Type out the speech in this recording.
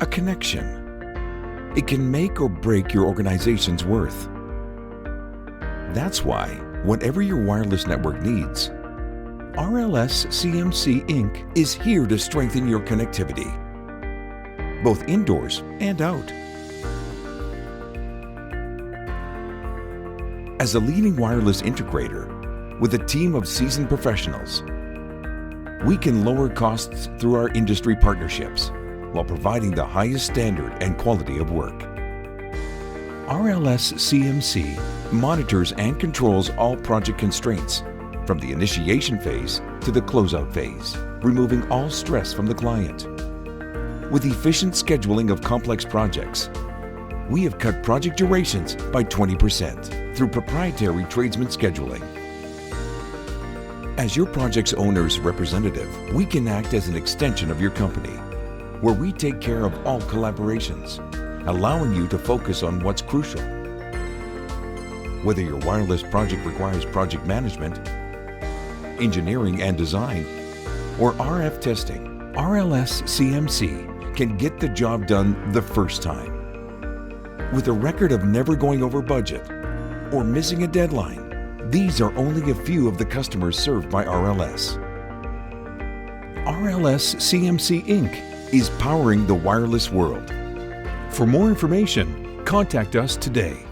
a connection. It can make or break your organization's worth. That's why, whatever your wireless network needs, RLS-CMC Inc. is here to strengthen your connectivity, both indoors and out. As a leading wireless integrator with a team of seasoned professionals, we can lower costs through our industry partnerships while providing the highest standard and quality of work. RLS-CMC monitors and controls all project constraints from the initiation phase to the closeout phase, removing all stress from the client. With efficient scheduling of complex projects, we have cut project durations by 20% through proprietary tradesman scheduling. As your project's owner's representative, we can act as an extension of your company, where we take care of all collaborations, allowing you to focus on what's crucial. Whether your wireless project requires project management, engineering and design, or RF testing, RLS-CMC can get the job done the first time. With a record of never going over budget or missing a deadline, these are only a few of the customers served by RLS. RLS-CMC Inc. is powering the wireless world. For more information, contact us today.